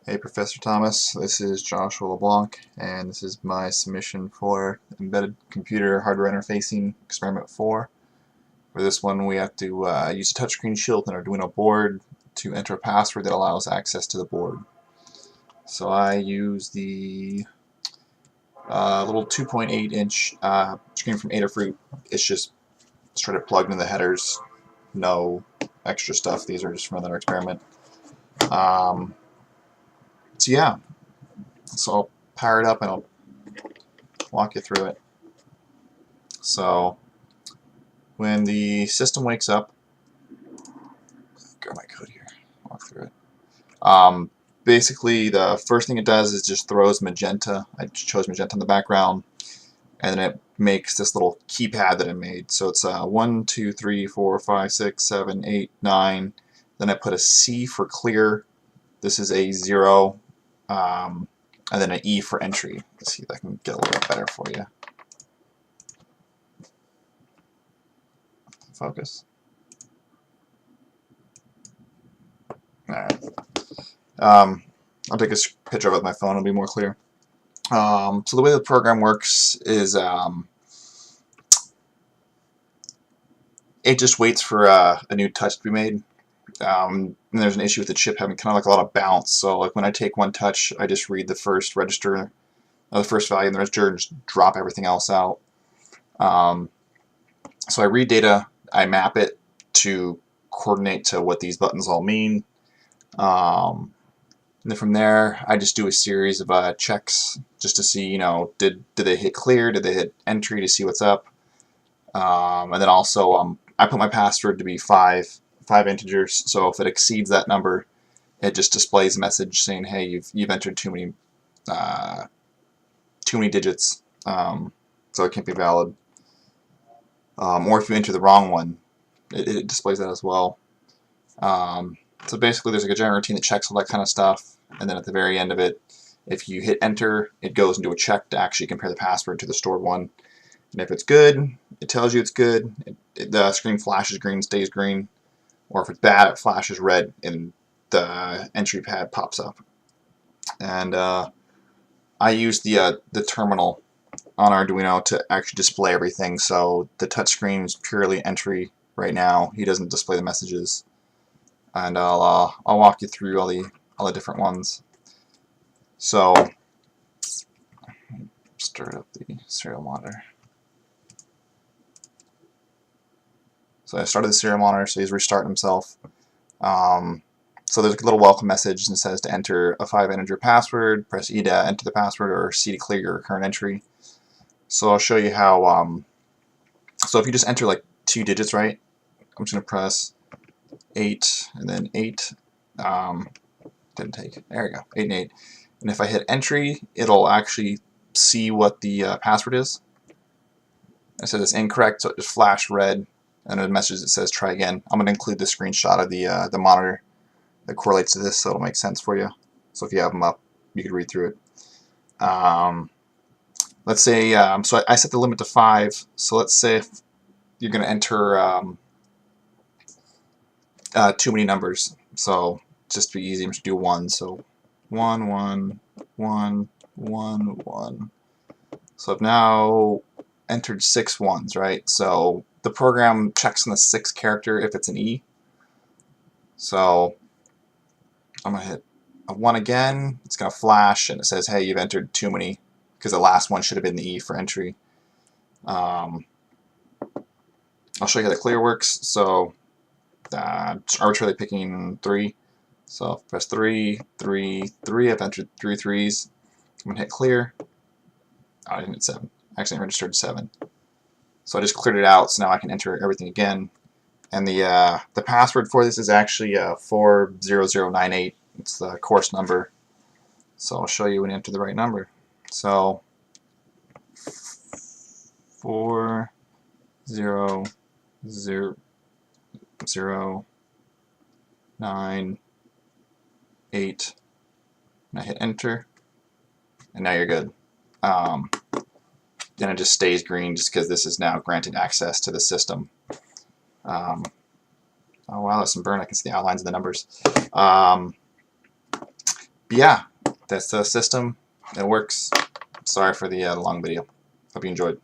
Hey Professor Thomas, this is Joshua LeBlanc, and this is my submission for Embedded Computer Hardware Interfacing Experiment 4. For this one we have to use a touchscreen shield on our Arduino board to enter a password that allows access to the board. So I use the little 2.8-inch screen from Adafruit. It's just straight up plugged in the headers, no extra stuff. These are just from another experiment. So yeah, so I'll power it up and I'll walk you through it. So when the system wakes up, grab my code here, walk through it. Basically, the first thing it does is just throws magenta. I chose magenta in the background, and then it makes this little keypad that I made. So it's 1, 2, 3, 4, 5, 6, 7, 8, 9. Then I put a C for clear. This is a 0, and then an E for entry. Let's see if I can get a little bit better for you. Focus. Alright. I'll take a picture of it with my phone, it'll be more clear. So the way the program works is it just waits for a new touch to be made. And there's an issue with the chip having kind of like a lot of bounce. So like when I take one touch, I just read the first register, the first value in the register, and just drop everything else out. So I read data, I map it to coordinate to what these buttons all mean. And then from there, I just do a series of checks just to see, did they hit clear? Did they hit entry to see what's up? And then also, I put my password to be five integers. So if it exceeds that number, it just displays a message saying, "Hey, you've entered too many digits, so it can't be valid." Or if you enter the wrong one, it displays that as well. So basically there's like a general routine that checks all that kind of stuff, and then at the very end of it, if you hit enter, it goes into a check to actually compare the password to the stored one. And if it's good, it tells you it's good. The screen flashes green, stays green. Or if it's bad, it flashes red and the entry pad pops up. And I use the terminal on Arduino to actually display everything. So the touchscreen is purely entry right now. He doesn't display the messages. And I'll walk you through all the different ones. So start up the serial monitor. So I started the serial monitor, so he's restarting himself. So there's a little welcome message that says to enter a 5-integer password, press E to enter the password, or C to clear your current entry. So I'll show you how, so if you just enter like 2 digits, right, I'm just going to press 8 and then 8, didn't take it, there we go, 8 and 8. And if I hit entry, it'll actually see what the password is. It says it's incorrect, so it just flashed red, and a message that says try again. I'm going to include the screenshot of the monitor that correlates to this, so it'll make sense for you. So if you have them up, you can read through it. Let's say, so I set the limit to 5, so let's say if you're going to enter too many numbers. So just to be easy, I'm just do 1. So 1, 1, 1, 1, 1. So I've now entered 6 ones, right? So the program checks on the 6th character if it's an E. So I'm going to hit a 1 again. It's going to flash and it says, hey, you've entered too many, because the last one should have been the E for entry. I'll show you how the clear works. So just arbitrarily picking 3. So press 3, 3, 3. I've entered 3 threes. I'm going to hit clear. Oh, I didn't hit 7. Actually, I registered 7. So I just cleared it out, so now I can enter everything again. And the password for this is actually 40098. It's the course number. So I'll show you when you enter the right number. So 40098, and I hit enter, and now you're good. Then it just stays green just because this is now granted access to the system. Oh wow, that's some burn. I can see the outlines of the numbers. yeah, that's the system. It works. Sorry for the long video. Hope you enjoyed.